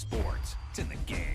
sports. It's in the game.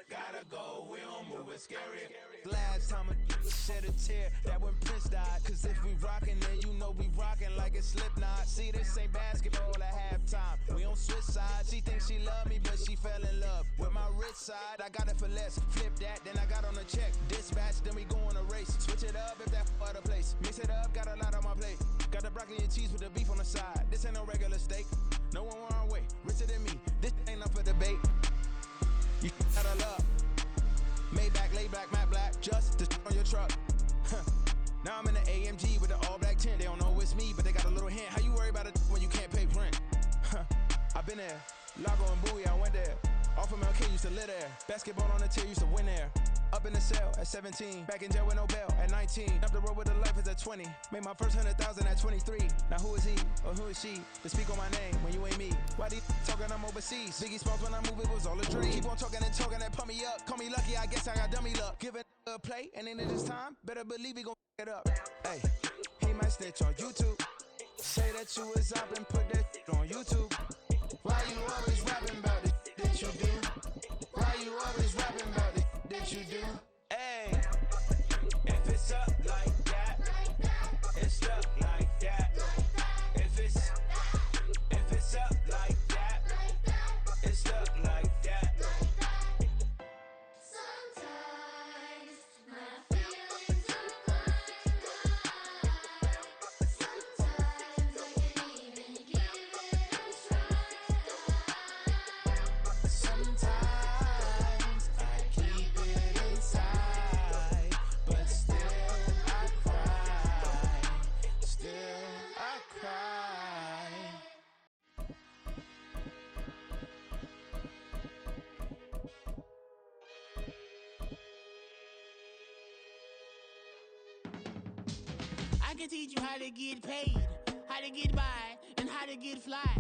Gotta go, we don't move it scary. Last time a shed a tear, that when Prince died. Cause if we rockin', then you know we rockin' like a Slipknot. See, this ain't basketball at halftime. We don't switch sides. She thinks she love me, but she fell in love with my rich side. I got it for less. Flip that, then I got on a check. Dispatch, then we go on a race. Switch it up if that other place. Mix it up, got a lot on my plate. Got the broccoli and cheese with the beef on the side. This ain't no regular steak. No one wrong way, richer than me. This ain't up for debate. You got a love. Maybach, laid back, matte black, just the on your truck. Huh. Now I'm in the AMG with the all black tint. They don't know it's me, but they got a little hint. How you worry about it when you can't pay rent? Huh. I've been there. Lago and Bowie, I went there. Off of MLK, used to live there. Basketball on the tier, used to win there. Up in the cell at 17. Back in jail with no bail at 19. Up the road with a life as at 20. Made my first 100,000 at 23. Now who is he or who is she to speak on my name when you ain't me? Why these talking I'm overseas? Biggie Smalls when I move it was all a dream. Keep on talking and pump me up. Call me lucky, I guess I got dummy luck. Give it a play and then it is time. Better believe he gon' it up. Hey, he might snitch on YouTube. Say that you was up and put that on YouTube. Why you always rapping about it that you do? Why you always rapping about it that you do? Hey, if it's up like that, it's up like that. If it's up like that, it's up like that. Sometimes my feelings are blind. Sometimes I can't even give it a try. Sometimes I keep it inside, but still I cry. Still I cry. I can teach you how to get paid, how to get by, and how to get fly.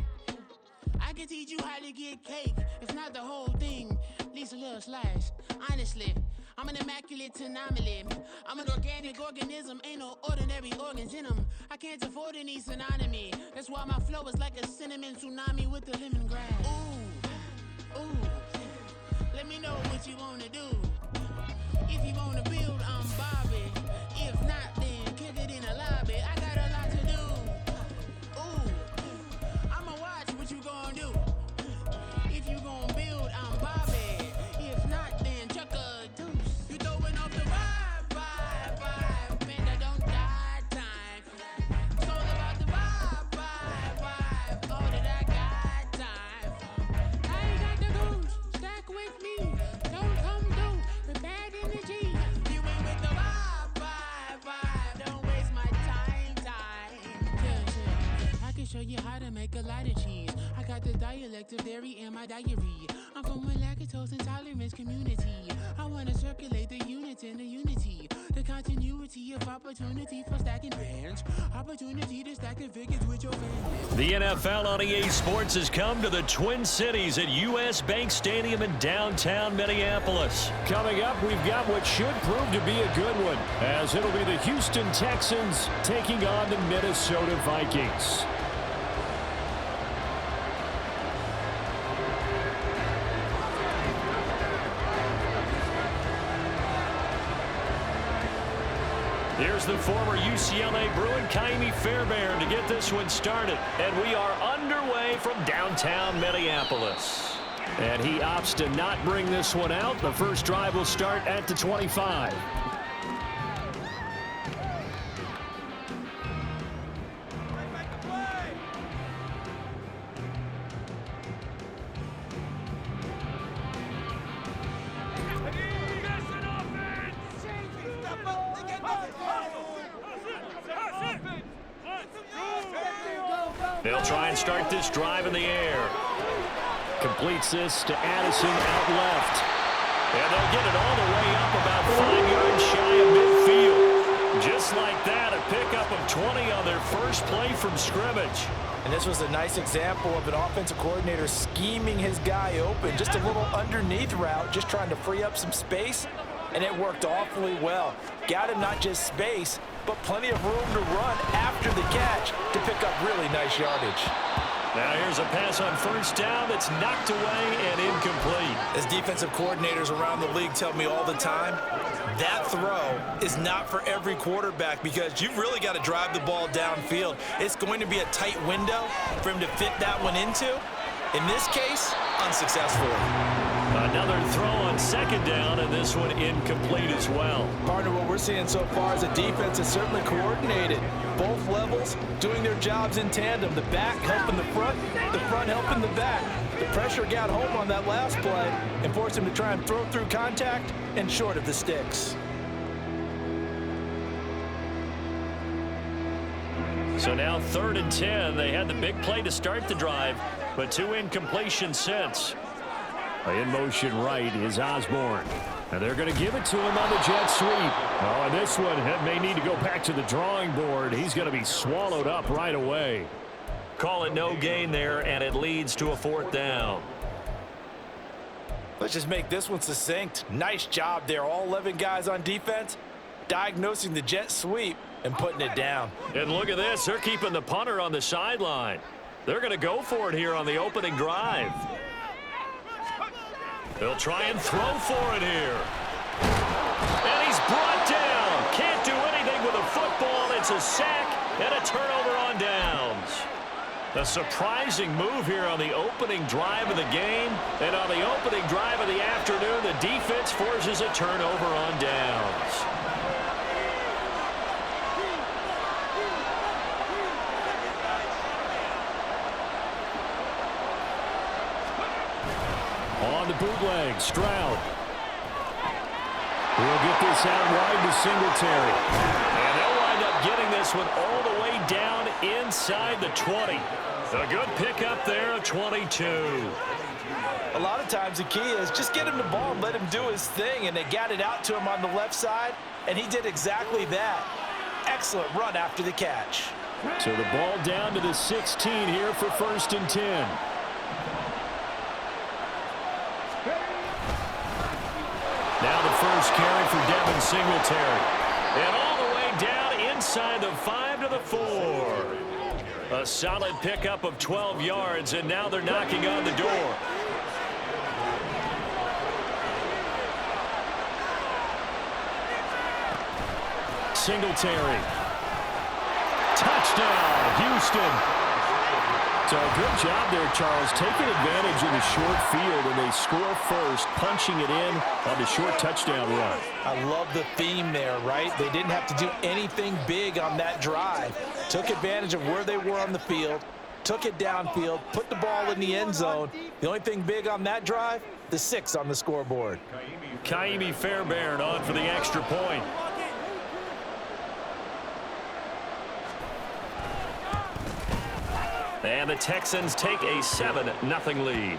I can teach you how to get cake, if not the whole thing, at least a little slice. Honestly, I'm an immaculate anomaly. I'm an organic organism, ain't no ordinary organs in them. I can't afford any synonymy. That's why my flow is like a cinnamon tsunami with the lemongrass. Ooh, ooh, let me know what you wanna do. If you wanna build, I'm Bobby. If not, then kick it in the lobby. I got a lot to do. Ooh, I'ma watch what you gon' do. If you gon' build, I'm Bobby. If not, then chuck a deuce. You throwing off the vibe. Man, I don't die time. It's all about the vibe. All that I got time. I ain't got the goose. Stack with me. Don't come through with bad energy. You ain't with the vibe. Don't waste my time. Yeah. I can show you how to make a lot of cheese. I got the dialect of dairy in my diary. I'm from a lactose intolerance community. I wanna circulate the units and the unity, the continuity of our Opportunity for stacking bands. Opportunity to stack the figures with your fans. The NFL on EA Sports has come to the Twin Cities at U.S. Bank Stadium in downtown Minneapolis. Coming up, we've got what should prove to be a good one, as it'll be the Houston Texans taking on the Minnesota Vikings. Here's the former UCLA Bruin, Kaimi Fairbairn, to get this one started. And we are underway from downtown Minneapolis. And he opts to not bring this one out. The first drive will start at the 25. They'll try and start this drive in the air. Completes this to Addison out left. And they'll get it all the way up about 5 yards shy of midfield. Just like that, a pickup of 20 on their first play from scrimmage. And this was a nice example of an offensive coordinator scheming his guy open. Just a little underneath route, just trying to free up some space. And it worked awfully well. Got him not just space, but plenty of room to run after the catch to pick up really nice yardage. Now here's a pass on first down that's knocked away and incomplete. As defensive coordinators around the league tell me all the time, that throw is not for every quarterback because you've really got to drive the ball downfield. It's going to be a tight window for him to fit that one into. In this case, unsuccessfully. Another throw on second down, and this one incomplete as well. Partner, what we're seeing so far is a defense is certainly coordinated. Both levels doing their jobs in tandem. The back helping the front helping the back. The pressure got home on that last play and forced him to try and throw through contact and short of the sticks. So now 3rd and 10. They had the big play to start the drive, but 2 incompletions since. In motion right is Osborne. And they're going to give it to him on the jet sweep. Oh, and this one may need to go back to the drawing board. He's going to be swallowed up right away. Call it no gain there, and it leads to a 4th down. Let's just make this one succinct. Nice job there. All 11 guys on defense diagnosing the jet sweep and putting it down. And look at this. They're keeping the punter on the sideline. They're going to go for it here on the opening drive. They'll try and throw for it here. And he's brought down. Can't do anything with a football. It's a sack and a turnover on downs. A surprising move here on the opening drive of the game. And on the opening drive of the afternoon, the defense forces a turnover on downs. On the bootleg, Stroud. We'll get this out wide to Singletary. And they'll wind up getting this one all the way down inside the 20. A good pickup there of 22. A lot of times the key is just get him the ball and let him do his thing, and they got it out to him on the left side, and he did exactly that. Excellent run after the catch. So the ball down to the 16 here for 1st and 10. Now the first carry for Devin Singletary. And all the way down inside the 5 to the 4. A solid pickup of 12 yards, and now they're knocking on the door. Singletary. Touchdown, Houston. So good job there, Charles, taking advantage of the short field, and they score first, punching it in on the short touchdown run. I love the theme there, right? They didn't have to do anything big on that drive. Took advantage of where they were on the field, took it downfield, put the ball in the end zone. The only thing big on that drive, the 6 on the scoreboard. Kaimi Fairbairn on for the extra point. And the Texans take a 7-0 lead.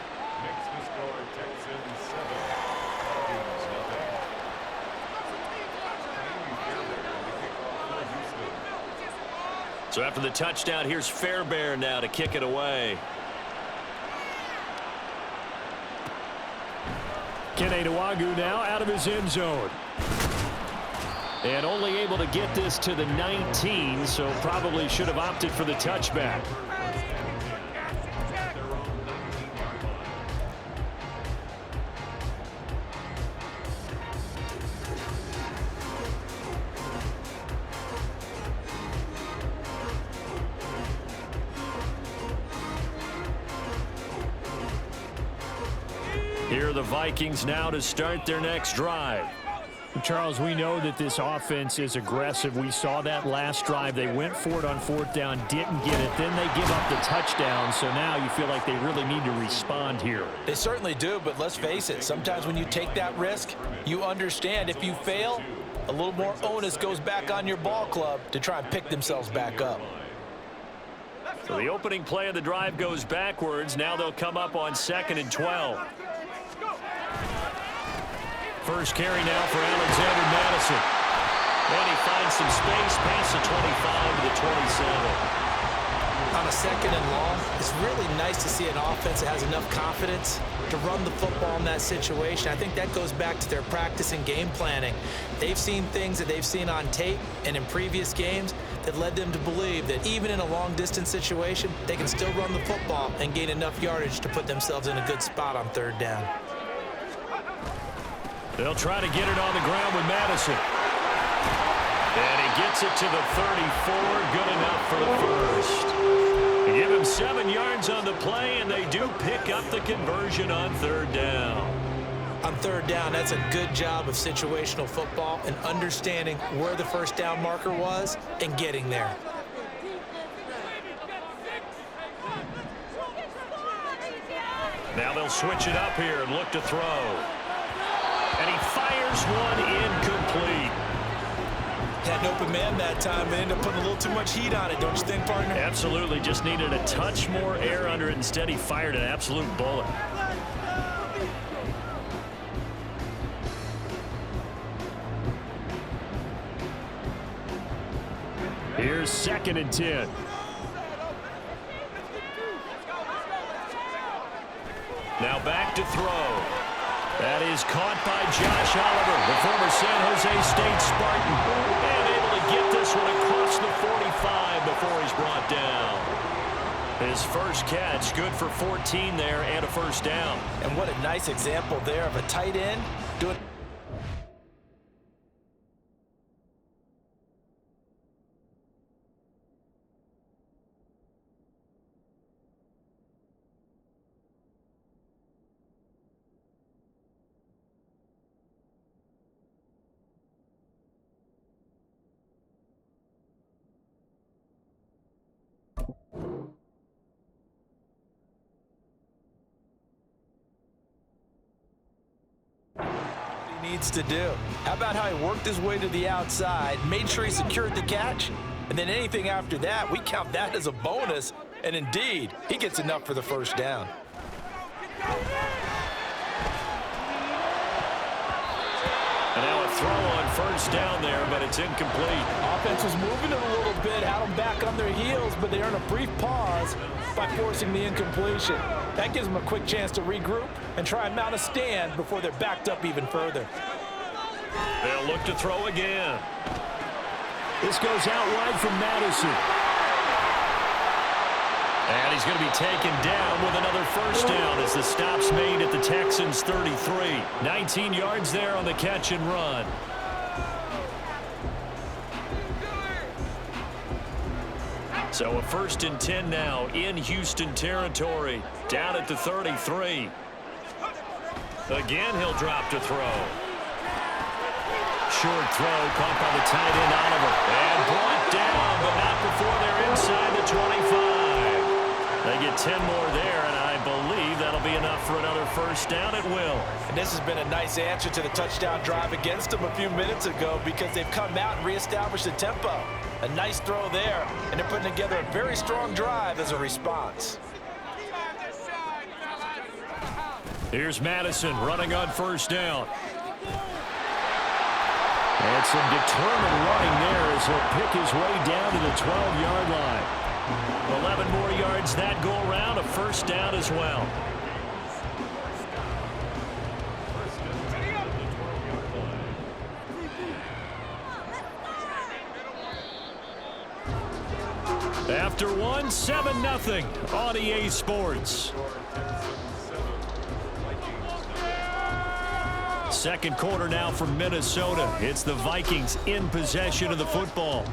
So after the touchdown, here's Fairbairn now to kick it away. Keneduagu now out of his end zone. And only able to get this to the 19, so probably should have opted for the touchback. Here are the Vikings now to start their next drive. Charles, we know that this offense is aggressive. We saw that last drive. They went for it on fourth down, didn't get it. Then they give up the touchdown. So now you feel like they really need to respond here. They certainly do, but let's face it. Sometimes when you take that risk, you understand if you fail, a little more onus goes back on your ball club to try and pick themselves back up. So the opening play of the drive goes backwards. Now they'll come up on 2nd and 12. First carry now for Alexander Madison. And he finds some space past the 25 to the 27. On a 2nd and long, it's really nice to see an offense that has enough confidence to run the football in that situation. I think that goes back to their practice and game planning. They've seen things that they've seen on tape and in previous games that led them to believe that even in a long-distance situation, they can still run the football and gain enough yardage to put themselves in a good spot on 3rd down. They'll try to get it on the ground with Madison. And he gets it to the 34. Good enough for the first. They give him 7 yards on the play, and they do pick up the conversion on 3rd down. On 3rd down, that's a good job of situational football and understanding where the first down marker was and getting there. Now they'll switch it up here and look to throw. And he fires one incomplete. Had an open man that time. They ended up putting a little too much heat on it, don't you think, partner? Absolutely. Just needed a touch more air under it. Instead, he fired an absolute bullet. Here's 2nd and 10. Now back to throw. That is caught by Josh Oliver, the former San Jose State Spartan. And able to get this one across the 45 before he's brought down. His first catch, good for 14 there and a first down. And what a nice example there of a tight end doing. Needs to do. How about how he worked his way to the outside, made sure he secured the catch, and then anything after that, we count that as a bonus, and indeed, he gets enough for the first down. And now a throw on first down there, but it's incomplete. Offense was moving it a little bit, had them back on their heels, but they earn a brief pause by forcing the incompletion. That gives them a quick chance to regroup and try and mount a stand before they're backed up even further. They'll look to throw again. This goes out wide from Madison. And he's going to be taken down with another first down as the stop's made at the Texans' 33. 19 yards there on the catch and run. So a 1st and 10 now in Houston territory, down at the 33. Again, he'll drop to throw. Short throw caught by the tight end Oliver. And brought down, but not before they're inside the 25. They get 10 more there, and I believe that'll be enough for another first down. It will. And this has been a nice answer to the touchdown drive against them a few minutes ago because they've come out and reestablished the tempo. A nice throw there, and they're putting together a very strong drive as a response. Here's Madison running on first down. And some determined running there as he'll pick his way down to the 12-yard line. 11 more yards that go around, a first down as well. After one, 7-0 on EA Sports. Second quarter now from Minnesota. It's the Vikings in possession of the football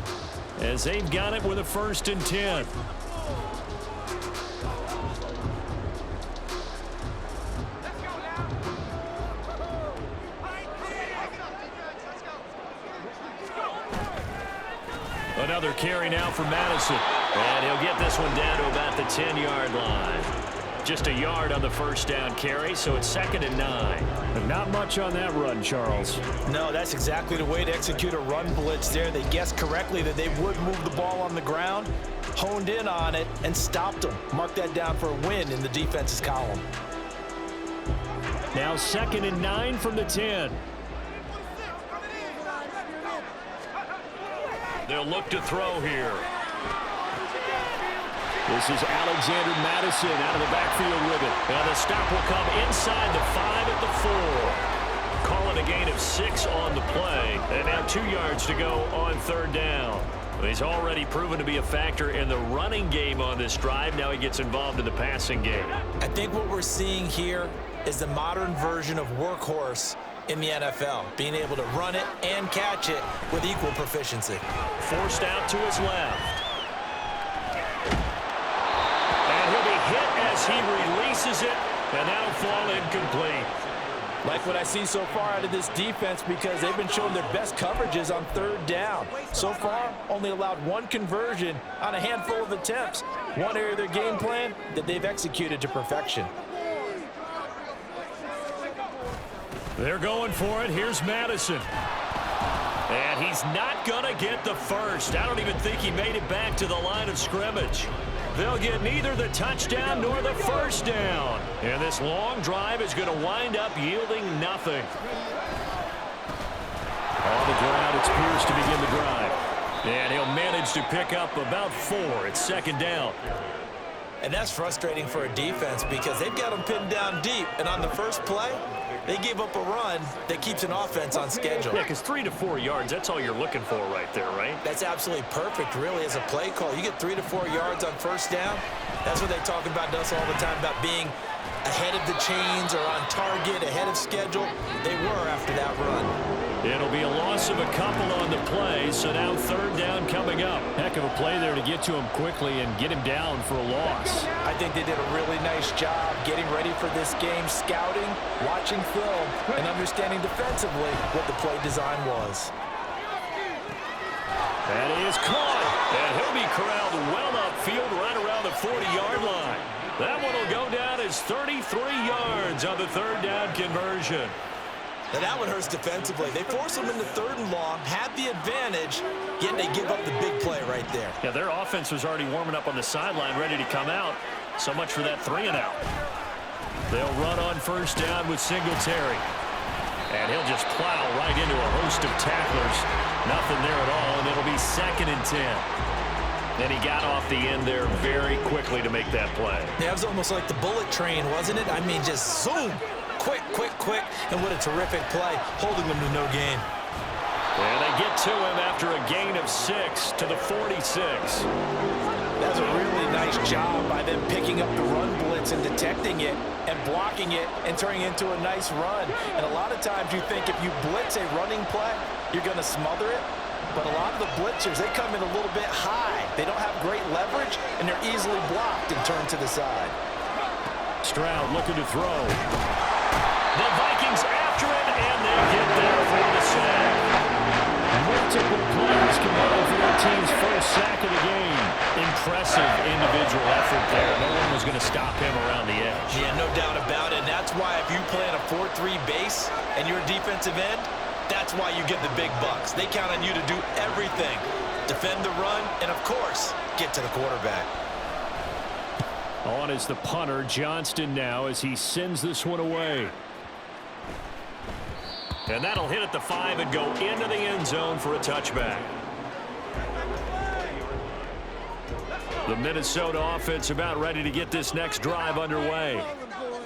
as they've got it with a 1st and 10. Another carry now for Madison. And he'll get this one down to about the 10-yard line. Just a yard on the first down carry, so it's 2nd and 9. But not much on that run, Charles. No, that's exactly the way to execute a run blitz there. They guessed correctly that they would move the ball on the ground, honed in on it, and stopped them. Mark that down for a win in the defense's column. Now 2nd and 9 from the 10. They'll look to throw here. This is Alexander Madison out of the backfield with it. And the stop will come inside the 5 at the 4. Call it a gain of 6 on the play. And now 2 yards to go on 3rd down. He's already proven to be a factor in the running game on this drive. Now he gets involved in the passing game. I think what we're seeing here is the modern version of workhorse in the NFL, being able to run it and catch it with equal proficiency. Forced out to his left. And he'll be hit as he releases it, and that'll fall incomplete. Like what I see so far out of this defense, because they've been showing their best coverages on 3rd down. So far, only allowed 1 conversion on a handful of attempts. One area of their game plan that they've executed to perfection. They're going for it. Here's Madison. And he's not going to get the first. I don't even think he made it back to the line of scrimmage. They'll get neither the touchdown nor the first down. And this long drive is going to wind up yielding nothing. On the ground, it's Pierce to begin the drive. And he'll manage to pick up about 4. It's 2nd down. And that's frustrating for a defense because they've got them pinned down deep. And on the first play, they gave up a run that keeps an offense on schedule. Yeah, because 3 to 4 yards, that's all you're looking for right there, right? That's absolutely perfect, really, as a play call. You get 3 to 4 yards on first down. That's what they talk about to us all the time, about being ahead of the chains or on target, ahead of schedule. They were after that run. It'll be a loss of a couple on the play, so now 3rd down coming up. Heck of a play there to get to him quickly and get him down for a loss. I think they did a really nice job getting ready for this game, scouting, watching film, and understanding defensively what the play design was. That is caught, and he'll be corralled well upfield right around the 40-yard line. That one will go down as 33 yards on the 3rd down conversion. Now that one hurts defensively. They force them into 3rd and long, had the advantage, yet they give up the big play right there. Yeah, their offense was already warming up on the sideline, ready to come out. So much for that 3 and out. They'll run on first down with Singletary. And he'll just plow right into a host of tacklers. Nothing there at all, and it'll be 2nd and 10. And he got off the end there very quickly to make that play. Yeah, it was almost like the bullet train, wasn't it? I mean, just zoom. Quick, quick, quick, and what a terrific play, holding them to no gain. And they get to him after a gain of 6 to the 46. That was a really nice job by them picking up the run blitz and detecting it and blocking it and turning it into a nice run. And a lot of times you think if you blitz a running play, you're going to smother it. But a lot of the blitzers, they come in a little bit high. They don't have great leverage, and they're easily blocked and turned to the side. Stroud looking to throw. The Vikings after it, and they get there for the sack. Multiple players combined for their team's first sack of the game. Impressive individual effort there. No one was going to stop him around the edge. Yeah, no doubt about it. And that's why if you play on a 4-3 base and you're a defensive end, that's why you get the big bucks. They count on you to do everything. Defend the run, and of course, get to the quarterback. On is the punter, Johnston, now as he sends this one away. And that'll hit at the 5 and go into the end zone for a touchback. The Minnesota offense about ready to get this next drive underway.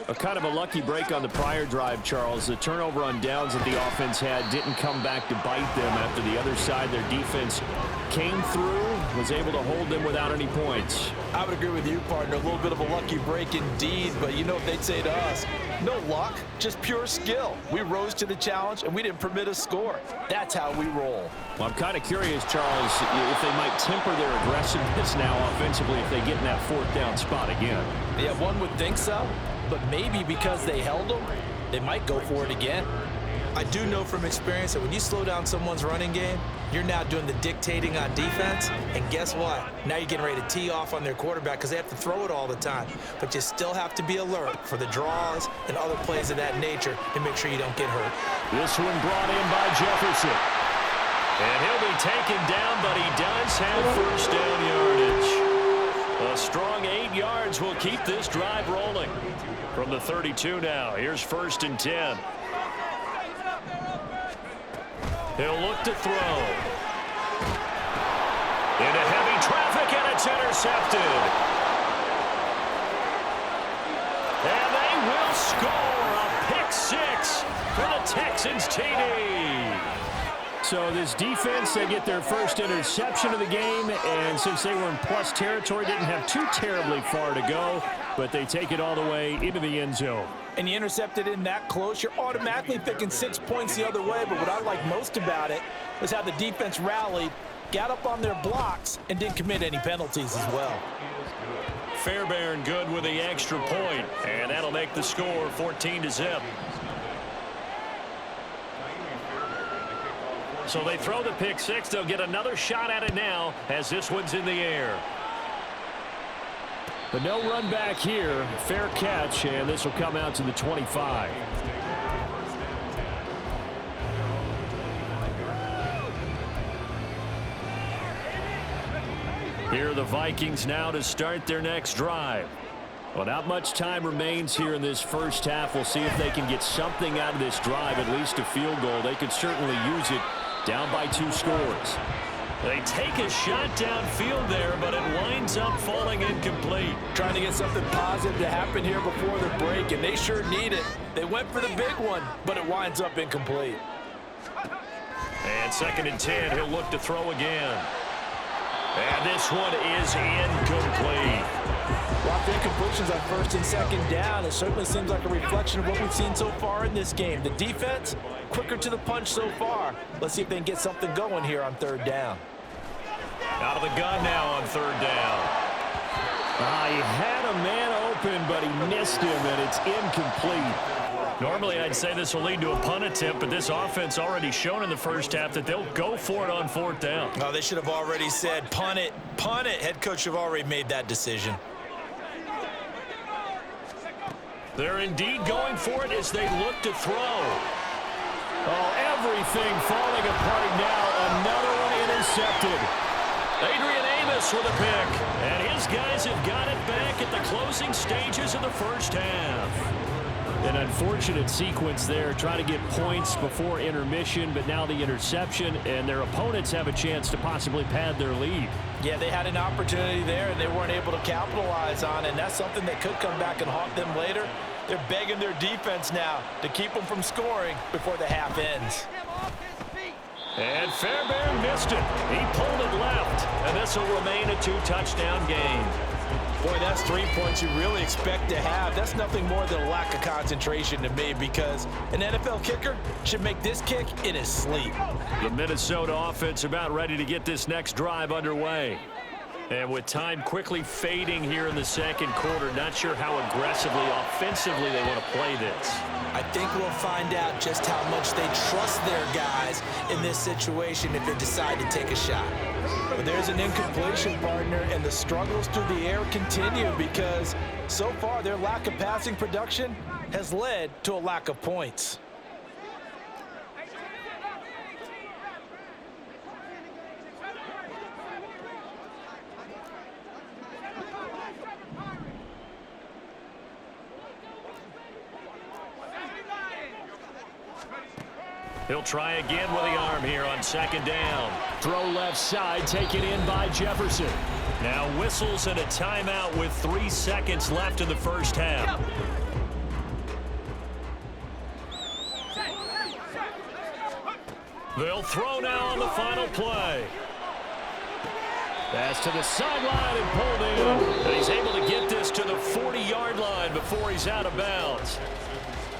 A kind of a lucky break on the prior drive, Charles. The turnover on downs that the offense had didn't come back to bite them after the other side. Their defense came through, was able to hold them without any points. I would agree with you, partner. A little bit of a lucky break indeed, but you know what they'd say to us? No luck, just pure skill. We rose to the challenge, and we didn't permit a score. That's how we roll. Well, I'm kind of curious, Charles, if they might temper their aggressiveness now offensively if they get in that fourth down spot again. Yeah, one would think so, but maybe because they held them, they might go for it again. I do know from experience that when you slow down someone's running game, you're now doing the dictating on defense, and guess what? Now you're getting ready to tee off on their quarterback because they have to throw it all the time. But you still have to be alert for the draws and other plays of that nature to make sure you don't get hurt. This one brought in by Jefferson. And he'll be taken down, but he does have first down yardage. A strong 8 yards will keep this drive rolling. From the 32 now, here's 1st and 10. He'll look to throw. Into heavy traffic, and it's intercepted. And they will score a pick 6 for the Texans TD. So this defense, they get their first interception of the game, and since they were in plus territory, didn't have too terribly far to go, but they take it all the way into the end zone. And you intercepted in that close, you're automatically thinking 6 points the other way, but what I like most about it was how the defense rallied, got up on their blocks, and didn't commit any penalties as well. Fairbairn good with the extra point, and that'll make the score 14-0. So they throw the pick 6. They'll get another shot at it now as this one's in the air. But no run back here. Fair catch, and this will come out to the 25. Here are the Vikings now to start their next drive. Well, not much time remains here in this first half. We'll see if they can get something out of this drive, at least a field goal. They could certainly use it. Down by 2 scores. They take a shot downfield there, but it winds up falling incomplete. Trying to get something positive to happen here before the break, and they sure need it. They went for the big one, but it winds up incomplete. And 2nd and 10, he'll look to throw again. And this one is incomplete. Lots of incompletions on 1st and 2nd down. It certainly seems like a reflection of what we've seen so far in this game. The defense, quicker to the punch so far. Let's see if they can get something going here on 3rd down. Out of the gun now on 3rd down. He had a man open, but he missed him, and it's incomplete. Normally, I'd say this will lead to a punt attempt, but this offense already shown in the first half that they'll go for it on 4th down. Oh, they should have already said, punt it, punt it. Head coach should have already made that decision. They're indeed going for it as they look to throw. Oh, everything falling apart now. Another one intercepted. Adrian Amos with a pick. And his guys have got it back at the closing stages of the first half. An unfortunate sequence there, trying to get points before intermission, but now the interception, and their opponents have a chance to possibly pad their lead. Yeah, they had an opportunity there, and they weren't able to capitalize on it, and that's something that could come back and haunt them later. They're begging their defense now to keep them from scoring before the half ends. And Fairbairn missed it. He pulled it left, and this will remain a 2-touchdown game. Boy, that's 3 points you really expect to have. That's nothing more than a lack of concentration to me, because an NFL kicker should make this kick in his sleep. The Minnesota offense about ready to get this next drive underway. And with time quickly fading here in the 2nd quarter, not sure how aggressively, offensively they want to play this. I think we'll find out just how much they trust their guys in this situation if they decide to take a shot. But there's an incompletion, partner, and the struggles through the air continue because so far their lack of passing production has led to a lack of points. He'll try again with the arm here on 2nd down. Throw left side, taken in by Jefferson. Now whistles and a timeout with 3 seconds left in the first half. They'll throw now on the final play. Pass to the sideline and pulled in. And he's able to get this to the 40-yard line before he's out of bounds.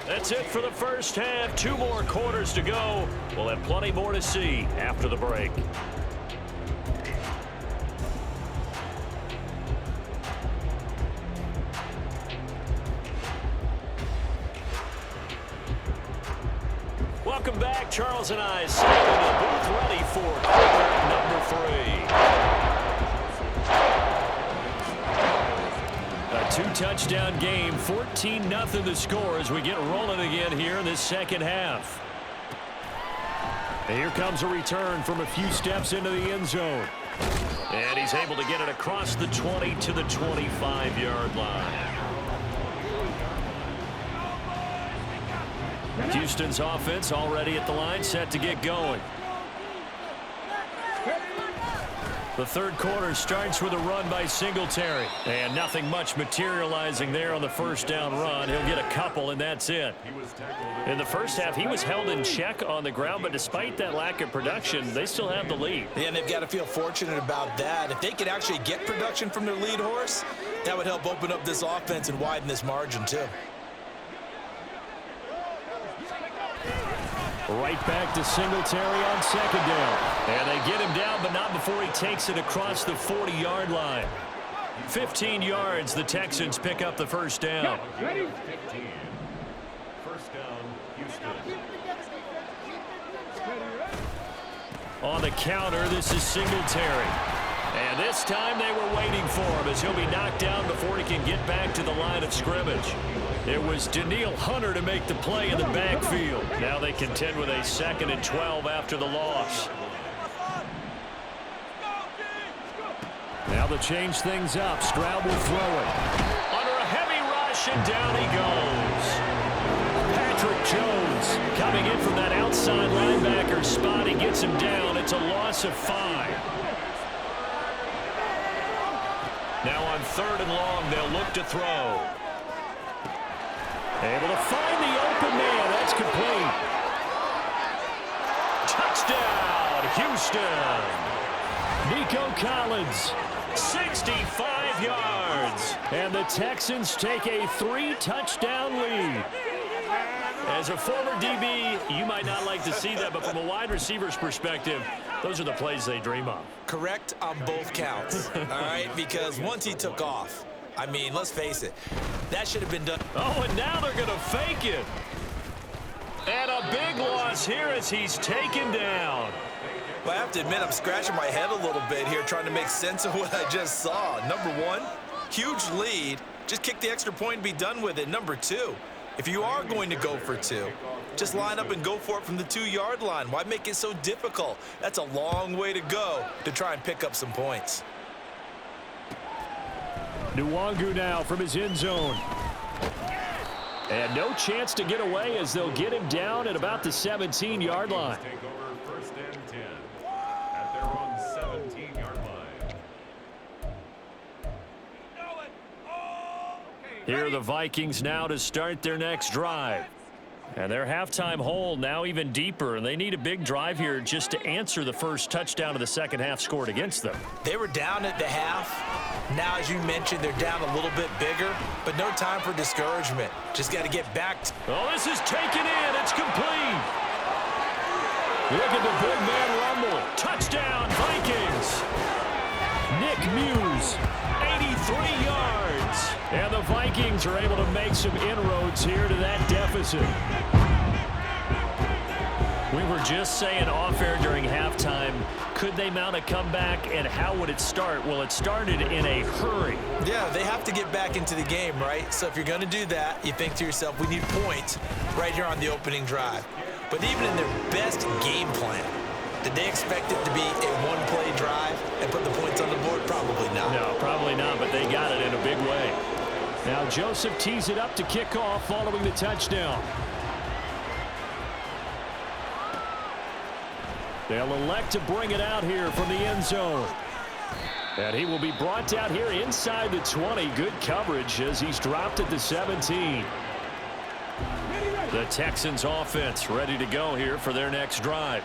That's it for the first half. 2 more quarters to go. We'll have plenty more to see after the break. Welcome back. Charles and I sitting in the booth ready for quarter number 3. A 2-touchdown game, 14-0 the score as we get rolling again here in this second half. And here comes a return from a few steps into the end zone. And he's able to get it across the 20 to the 25-yard line. Houston's offense already at the line, set to get going. The third quarter starts with a run by Singletary. And nothing much materializing there on the first down run. He'll get a couple, and that's it. In the first half, he was held in check on the ground, but despite that lack of production, they still have the lead. Yeah, and they've got to feel fortunate about that. If they could actually get production from their lead horse, that would help open up this offense and widen this margin, too. Right back to Singletary on second down. And they get him down, but not before he takes it across the 40-yard line. 15 yards, the Texans pick up the first down. Ready? 15. First down, Houston. On the counter, this is Singletary. And this time they were waiting for him as he'll be knocked down before he can get back to the line of scrimmage. It was Danielle Hunter to make the play in the backfield. Now they contend with a 2nd and 12 after the loss. Now they'll change things up. Stroud will throw it. Under a heavy rush, and down he goes. Patrick Jones coming in from that outside linebacker spot. He gets him down. It's a loss of 5. Now on 3rd and long, they'll look to throw. Able to find the open man. That's complete. Touchdown, Houston. Nico Collins. 65 yards. And the Texans take a 3-touchdown lead. As a former DB, you might not like to see that, but from a wide receiver's perspective, those are the plays they dream of. Correct on both counts, all right? Because once he took off, I mean, let's face it, that should have been done. Oh, and now they're going to fake it. And a big loss here as he's taken down. Well, I have to admit, I'm scratching my head a little bit here trying to make sense of what I just saw. Number 1, huge lead. Just kick the extra point and be done with it. Number 2, if you are going to go for 2, just line up and go for it from the 2-yard line. Why make it so difficult? That's a long way to go to try and pick up some points. Nwangu now from his end zone. And no chance to get away as they'll get him down at about the 17-yard line. Take over 1st and 10 at their own 17-yard line. Here are the Vikings now to start their next drive. And their halftime hole now even deeper, and they need a big drive here just to answer the first touchdown of the second half scored against them. They were down at the half. Now, as you mentioned, they're down a little bit bigger, but no time for discouragement. Just got to get back. Oh, this is taken in. It's complete. Look at the big man rumble. Touchdown, Vikings. Nick Muse. 83 yards. And the Vikings are able to make some inroads here to that deficit. We were just saying off air during halftime, could they mount a comeback and how would it start? Well, it started in a hurry. Yeah, they have to get back into the game, right? So if you're going to do that, you think to yourself, we need points right here on the opening drive. But even in their best game plan, did they expect it to be a one-play drive and put the points on the board? Probably not. No, probably not, but they got it in a big way. Now Joseph tees it up to kick off following the touchdown. They'll elect to bring it out here from the end zone. And he will be brought down here inside the 20. Good coverage as he's dropped at the 17. The Texans offense ready to go here for their next drive.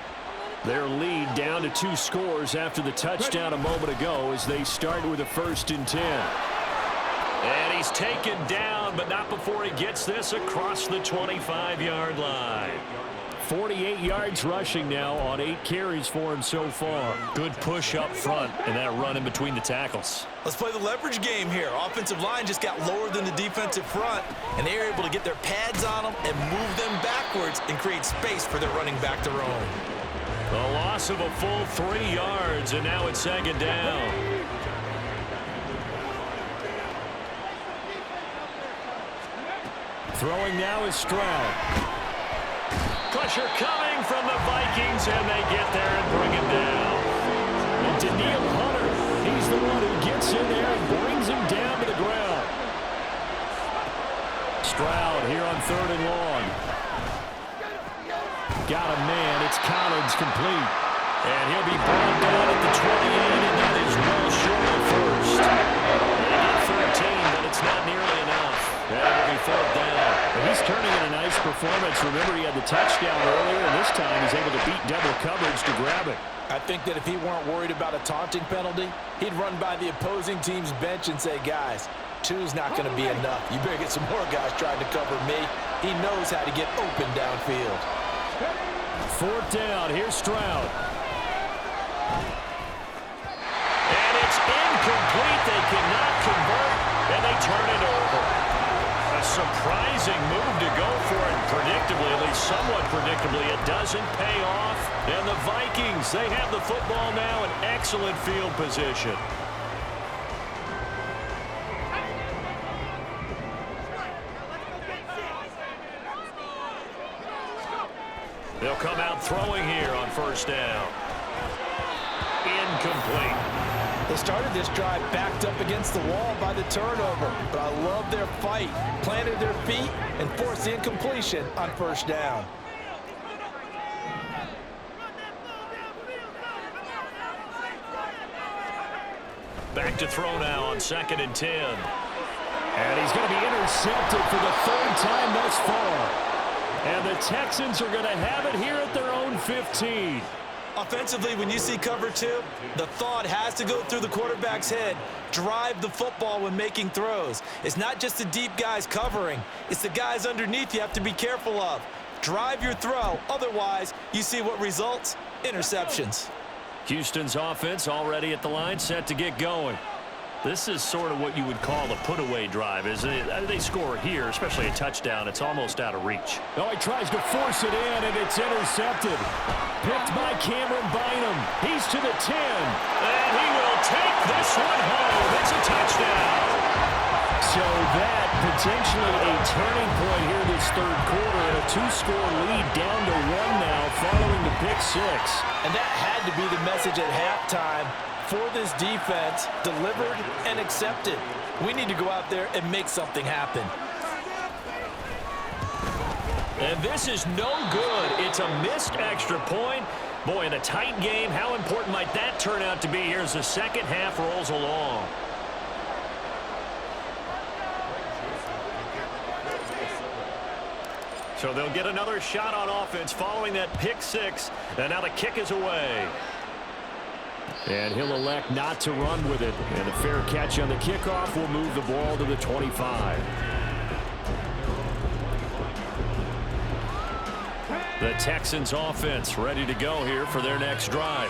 Their lead down to 2 scores after the touchdown a moment ago as they start with a 1st and 10. And he's taken down, but not before he gets this across the 25-yard line. 48 yards rushing now on 8 carries for him so far. Good push up front and that run in between the tackles. Let's play the leverage game here. Offensive line just got lower than the defensive front, and they were able to get their pads on them and move them backwards and create space for their running back to roam. A loss of a full 3 yards, and now it's 2nd down. Throwing now is Stroud. Pressure coming from the Vikings, and they get there and bring him down. And Daniil Hunter, he's the one who gets in there and brings him down to the ground. Stroud here on 3rd and long. Got a man. It's Collins complete. And he'll be brought down at the 28, and that is well short of 1st. They get 13, but it's not nearly enough. That'll be 4th down. And he's turning in a nice performance. Remember, he had the touchdown earlier, and this time he's able to beat double coverage to grab it. I think that if he weren't worried about a taunting penalty, he'd run by the opposing team's bench and say, guys, 2's not going to be enough. You better get some more guys trying to cover me. He knows how to get open downfield. 4th down. Here's Stroud. And it's incomplete. They cannot convert, and they turn it over. A surprising move to go for it predictably, at least somewhat predictably. It doesn't pay off. And the Vikings, they have the football now in excellent field position. They'll come out throwing here on 1st down. Incomplete. They started this drive backed up against the wall by the turnover, but I love their fight. Planted their feet and forced the incompletion on 1st down. Back to throw now on 2nd and 10. And he's going to be intercepted for the 3rd time thus far. And the Texans are going to have it here at their own 15. Offensively, when you see cover 2, the thought has to go through the quarterback's head. Drive the football when making throws. It's not just the deep guys covering. It's the guys underneath you have to be careful of. Drive your throw. Otherwise, you see what results? Interceptions. Houston's offense already at the line, set to get going. This is sort of what you would call a put-away drive, isn't it? They score here, especially a touchdown. It's almost out of reach. Oh, he tries to force it in, and it's intercepted. Picked by Cameron Bynum. He's to the 10. And he will take this one home. It's a touchdown. So that potentially a turning point here this 3rd quarter, and a 2-score lead down to 1 now following the pick 6. And that had to be the message at halftime for this defense, delivered and accepted. We need to go out there and make something happen. And this is no good. It's a missed extra point. Boy, in a tight game, how important might that turn out to be here as the second half rolls along? So they'll get another shot on offense following that pick 6. And now the kick is away. And he'll elect not to run with it. And a fair catch on the kickoff will move the ball to the 25. The Texans offense ready to go here for their next drive.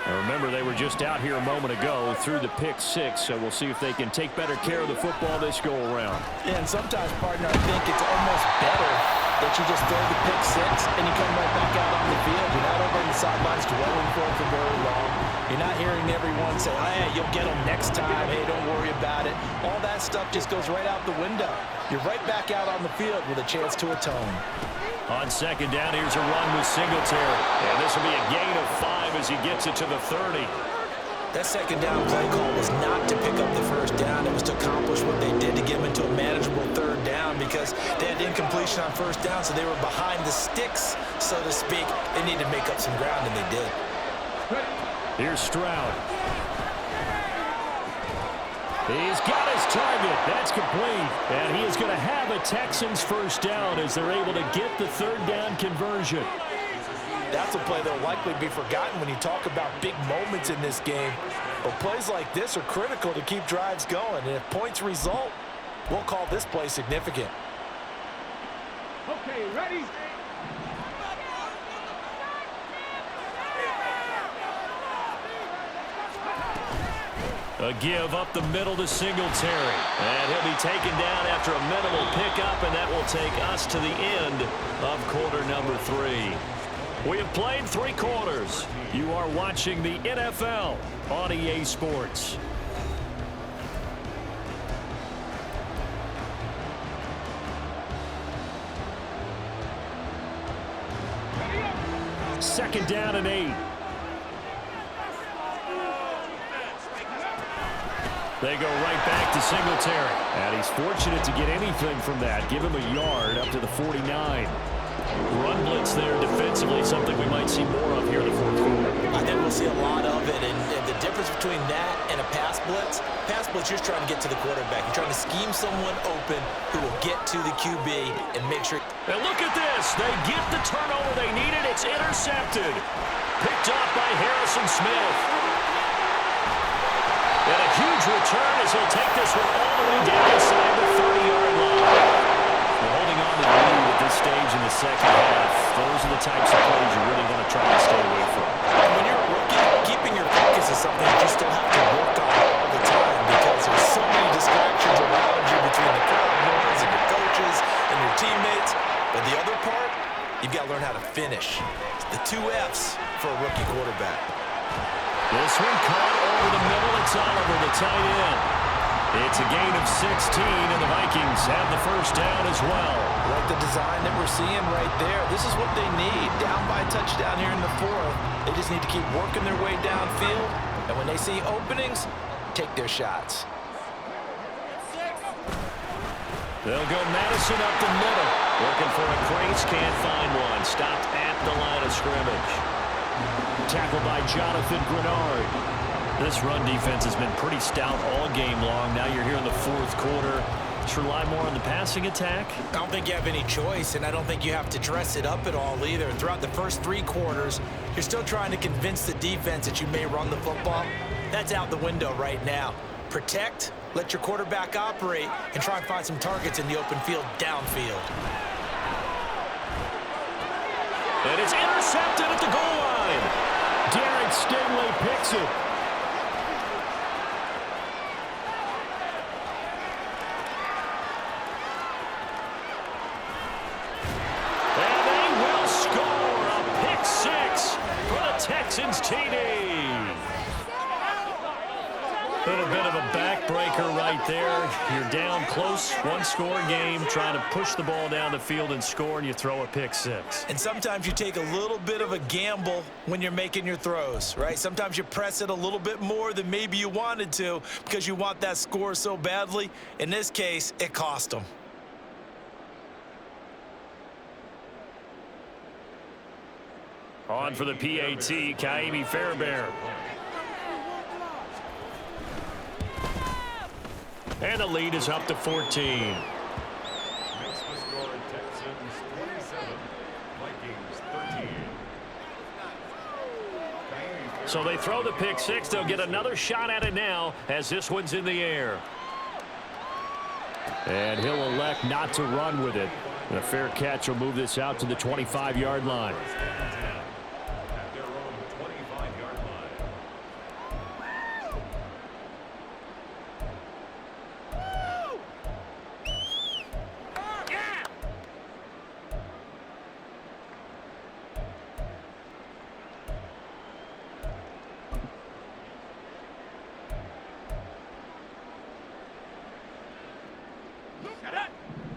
Now remember, they were just out here a moment ago through the pick 6, so we'll see if they can take better care of the football this go-around. Yeah, and sometimes, partner, I think it's almost better that you just throw the pick 6 and you come right back out on the field. You're not over on the sidelines dwelling for it for very long. You're not hearing everyone say, hey, you'll get them next time. Hey, don't worry about it. All that stuff just goes right out the window. You're right back out on the field with a chance to atone. On 2nd down, here's a run with Singletary. And this will be a gain of 5 as he gets it to the 30. That 2nd down play call was not to pick up the 1st down. It was to accomplish what they did to get them into a manageable 3rd down because they had incompletion on 1st down, so they were behind the sticks, so to speak. They needed to make up some ground, and they did. Here's Stroud. He's got his target. That's complete. And he is going to have a Texans first down as they're able to get the third down conversion. That's a play that will likely be forgotten when you talk about big moments in this game. But plays like this are critical to keep drives going. And if points result, we'll call this play significant. Okay, ready? A give up the middle to Singletary. And he'll be taken down after a minimal pickup, and that will take us to the end of quarter number 3. We have played 3 quarters. You are watching the NFL on EA Sports. Second down and 8. They go right back to Singletary. And he's fortunate to get anything from that. Give him a yard up to the 49. Run blitz there defensively, something we might see more of here in the fourth quarter. I think we'll see a lot of it, and the difference between that and a pass blitz, you're just trying to get to the quarterback. You're trying to scheme someone open who will get to the QB and make sure. And look at this. They get the turnover they needed. It's intercepted. Picked up by Harrison Smith. And a huge return as he'll take this one all the way down inside the 30-yard line. We're holding on to the lead at this stage in the second half. Those are the types of plays you really want to try and stay away from. When you're a rookie, keeping your focus is something you still have to work on all the time because there's so many distractions around you between the crowd noise and your coaches and your teammates. But the other part, you've got to learn how to finish. It's the 2 F's for a rookie quarterback. This one caught over the middle. It's Oliver, the tight end. It's a gain of 16, and the Vikings have the first down as well. Like the design that we're seeing right there. This is what they need. Down by a touchdown here in the 4th. They just need to keep working their way downfield. And when they see openings, take their shots. They'll go Madison up the middle. Looking for a crease, can't find one. Stopped at the line of scrimmage. Tackled by Jonathan Grenard. This run defense has been pretty stout all game long. Now you're here in the fourth quarter. Just rely more on the passing attack. I don't think you have any choice, and I don't think you have to dress it up at all either. Throughout the first 3 quarters, you're still trying to convince the defense that you may run the football. That's out the window right now. Protect, let your quarterback operate, and try and find some targets in the open field downfield. And it's intercepted at the goal line. Derek Stingley picks it. And they will score a pick 6 for the Texans TD. A little bit of a backbreaker right there. You're down close, 1-score game, trying to push the ball down the field and score, and you throw a pick 6. And sometimes you take a little bit of a gamble when you're making your throws, right? Sometimes you press it a little bit more than maybe you wanted to because you want that score so badly. In this case, it cost them. On for the PAT, Kaimi Fairbairn. And the lead is up to 14. Makes the score Texans 27, Vikings 13. So they throw the pick 6. They'll get another shot at it now as this one's in the air. And he'll elect not to run with it. And a fair catch will move this out to the 25-yard line. At their own 25-yard line.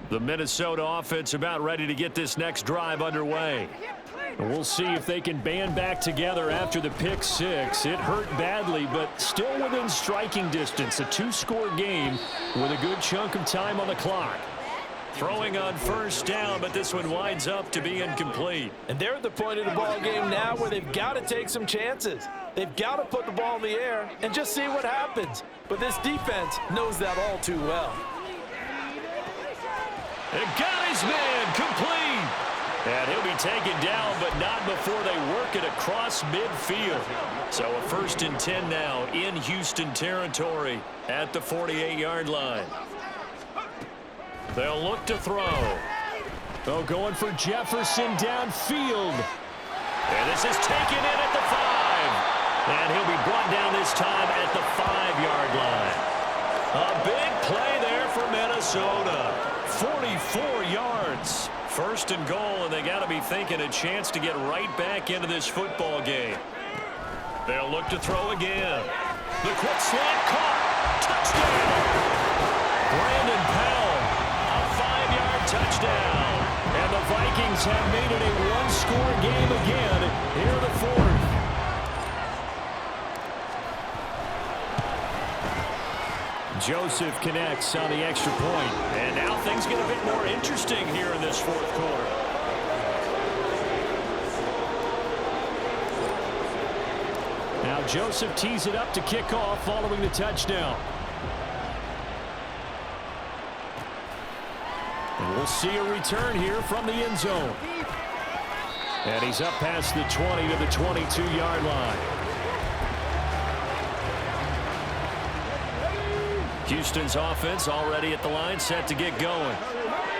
The Minnesota offense about ready to get this next drive underway. And we'll see if they can band back together after the pick 6. It hurt badly, but still within striking distance. A 2-score game with a good chunk of time on the clock. Throwing on first down, but this one winds up to be incomplete. And they're at the point of the ball game now where they've got to take some chances. They've got to put the ball in the air and just see what happens. but this defense knows that all too well. And got his man complete. And he'll be taken down, but not before they work it across midfield. So a 1st and 10 now in Houston territory at the 48-yard line. They'll look to throw. Oh, going for Jefferson downfield. And this is taken in at the 5. And he'll be brought down this time at the 5-yard line. A big play there for Minnesota. 44 yards. 1st and goal, and they got to be thinking a chance to get right back into this football game. They'll look to throw again. The quick slant caught. Touchdown. Brandon Powell, a 5-yard touchdown. And the Vikings have made it a one-score game again here in the 4th. Joseph connects on the extra point. And now things get a bit more interesting here in this 4th quarter. Now Joseph tees it up to kick off following the touchdown. And we'll see a return here from the end zone. And he's up past the 20 to the 22-yard line. Houston's offense already at the line, set to get going.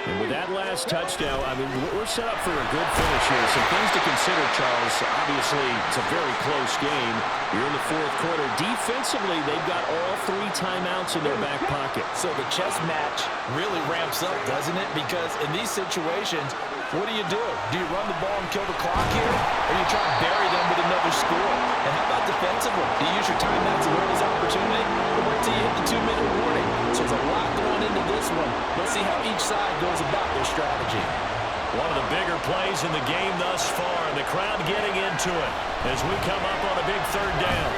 And with that last touchdown, I mean, we're set up for a good finish here. Some things to consider, Charles. Obviously, it's a very close game. You're in the 4th quarter. Defensively, they've got all 3 timeouts in their back pocket. So the chess match really ramps up, doesn't it? Because in these situations, what do? Do you run the ball and kill the clock here? Or do you try to bury them with another score? And how about defensively? Do you use your timeouts and early opportunity? Or wait till you hit the 2-minute warning? So there's a lot going into this one. Let's see how each side goes about their strategy. One of the bigger plays in the game thus far, and the crowd getting into it as we come up on a big 3rd down.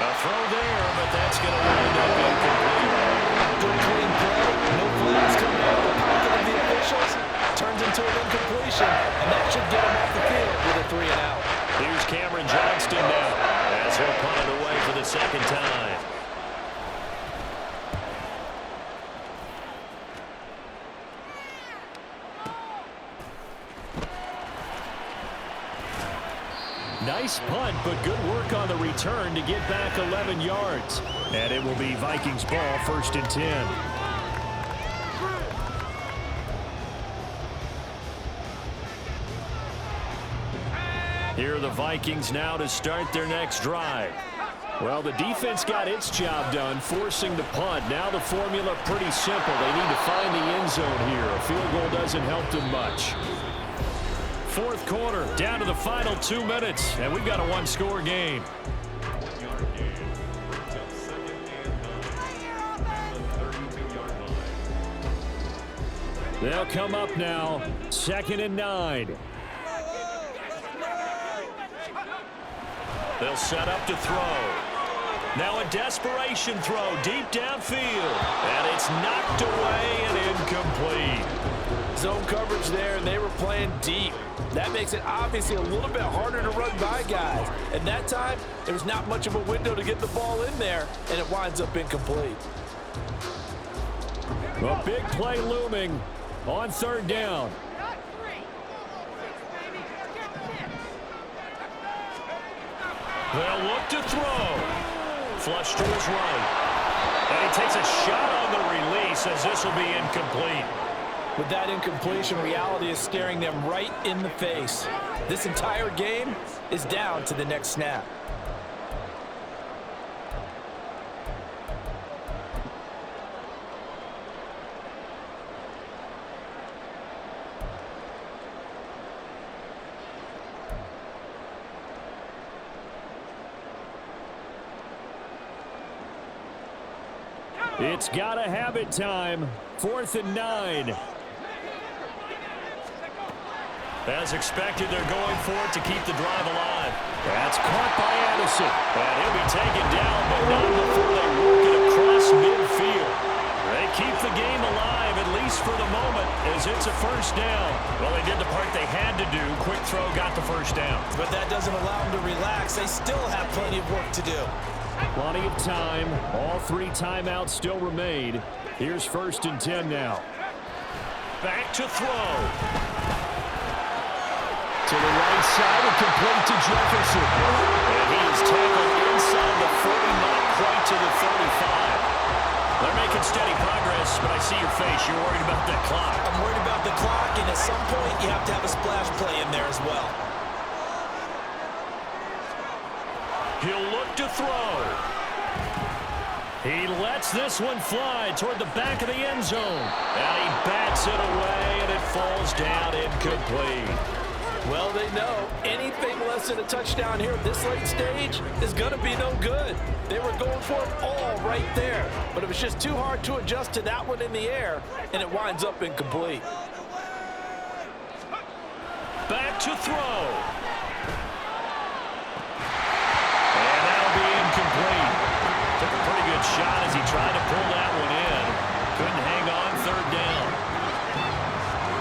A throw there, but that's going to wind up incomplete. Good clean play. No flags coming out of the pocket of the officials. Turns into an incompletion, and that should get him off the field with a 3 and out. Here's Cameron Johnston now as he'll punt it away for the 2nd time. Nice punt, but good work on the return to get back 11 yards. And it will be Vikings ball, 1st and 10. Here are the Vikings now to start their next drive. Well, the defense got its job done, forcing the punt. Now the formula pretty simple. They need to find the end zone here. A field goal doesn't help them much. 4th quarter, down to the final 2 minutes, and we've got a one-score game. They'll come up now, 2nd and 9. They'll set up to throw. Now a desperation throw deep downfield, and it's knocked away and incomplete. Zone coverage there, and they were playing deep. That makes it obviously a little bit harder to run by guys. And that time, there was not much of a window to get the ball in there, and it winds up incomplete. A big play looming on 3rd down. They'll look to throw. Flush to his right. And he takes a shot on the release as this will be incomplete. With that incompletion, reality is staring them right in the face. This entire game is down to the next snap. It's got to have it time. 4th and 9. As expected, they're going for it to keep the drive alive. That's caught by Addison. And he'll be taken down, but not before they work it across midfield. They keep the game alive, at least for the moment, as it's a 1st down. Well, they did the part they had to do. Quick throw got the 1st down. But that doesn't allow them to relax. They still have plenty of work to do. Plenty of time. All 3 timeouts still remain. Here's 1st and 10 now. Back to throw. To the right side and complete to Jefferson. And he is tackled inside the 40, not quite to the 35. They're making steady progress, but I see your face. You're worried about that clock. I'm worried about the clock, and at some point, you have to have a splash play in there as well. He'll look to throw. He lets this one fly toward the back of the end zone. And he bats it away, and it falls down incomplete. Well, they know anything less than a touchdown here at this late stage is going to be no good. They were going for it all right there, but it was just too hard to adjust to that one in the air, and it winds up incomplete. Back to throw. And that'll be incomplete. Took a pretty good shot as he tried to pull that one in. Couldn't hang on 3rd down.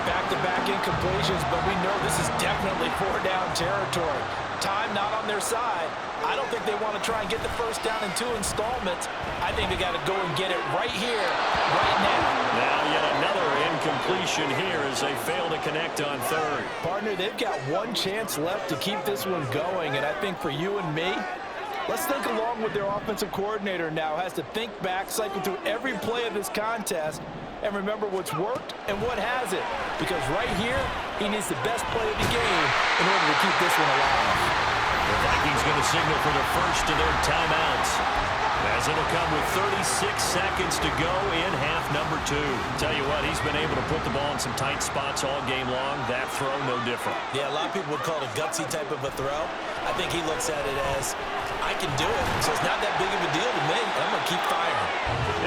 Back-to-back incompletions, but we know this is definitely 4-down territory. Time not on their side. I don't think they want to try and get the 1st down in 2 installments. I think they got to go and get it right here, right now. Now yet another incompletion here as they fail to connect on 3rd. Partner, they've got 1 chance left to keep this one going, and I think for you and me, let's think along with their offensive coordinator now. Has to think back, cycle through every play of this contest, and remember what's worked and what hasn't. Because right here, he needs the best play of the game in order to keep this one alive. The Vikings going to signal for the first of their timeouts, as it'll come with 36 seconds to go in half number 2. Tell you what, he's been able to put the ball in some tight spots all game long. That throw, no different. Yeah, a lot of people would call it a gutsy type of a throw. I think he looks at it as, I can do it, so it's not that big of a deal to me. I'm going to keep firing.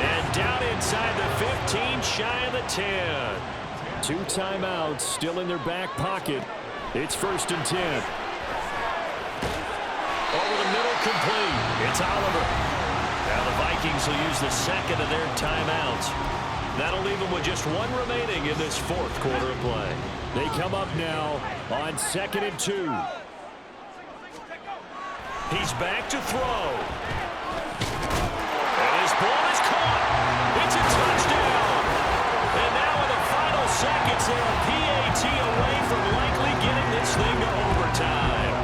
And down inside the 15, shy of the 10. 2 timeouts still in their back pocket. It's 1st and 10. Over the middle, complete. It's Oliver. Now the Vikings will use the 2nd of their timeouts. That'll leave them with just 1 remaining in this 4th quarter of play. They come up now on 2nd and 2. He's back to throw. And his ball is caught. It's a touchdown. And now in the final seconds, they're a PAT away from likely getting this thing to overtime.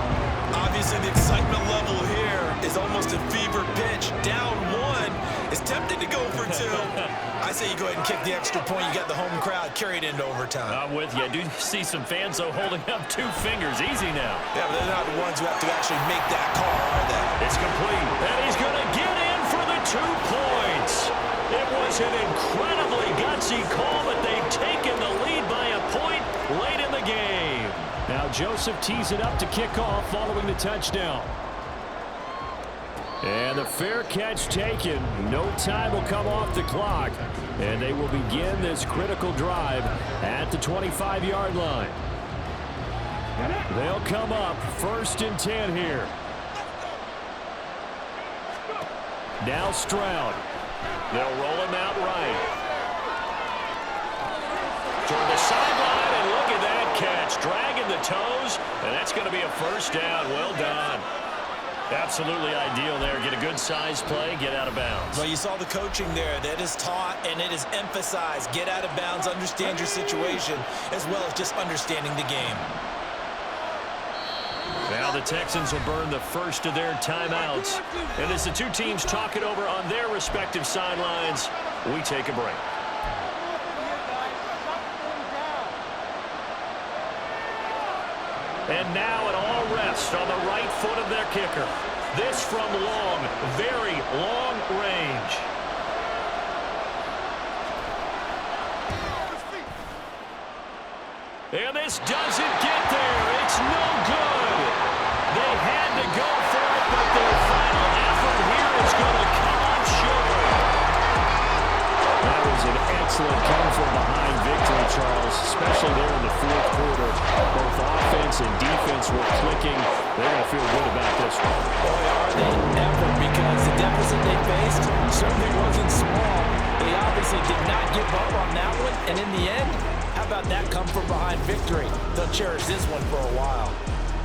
Obviously, the excitement level here is almost a fever pitch. Down 1 is tempted to go for 2. I say you go ahead and kick the extra point. You got the home crowd carried into overtime. I'm with you. I do see some fans, though, holding up 2 fingers. Easy now. Yeah, but they're not the ones who have to actually make that call, are they? It's complete. And he's going to get in for the 2 points. It was an incredibly gutsy call, but they've taken the lead by a point late in the game. Now Joseph tees it up to kick off following the touchdown. And the fair catch taken. No time will come off the clock. And they will begin this critical drive at the 25-yard line. They'll come up 1st and 10 here. Now Stroud. They'll roll him out right. Toward the sideline, and look at that catch. Dragging the toes, and that's going to be a 1st down. Well done. Absolutely ideal there. Get a good size play, get out of bounds. Well, you saw the coaching there. That is taught and it is emphasized. Get out of bounds, understand your situation, as well as just understanding the game. Now the Texans will burn the 1st of their timeouts. And as the 2 teams talk it over on their respective sidelines, we take a break. And now an all rest on the right foot of their kicker. This from long, very long range. And this doesn't get there. It's no good. They had to go for it, but their final effort here is going to come up short. That was an excellent come-from-behind victory, Charles, especially there in the 4th quarter. Both offense and defense were clicking. They're going to feel good about this one. Boy, are they ever, because the deficit they faced certainly wasn't small. They obviously did not give up on that one, and in the end, how about that come-from-behind victory? They'll cherish this one for a while.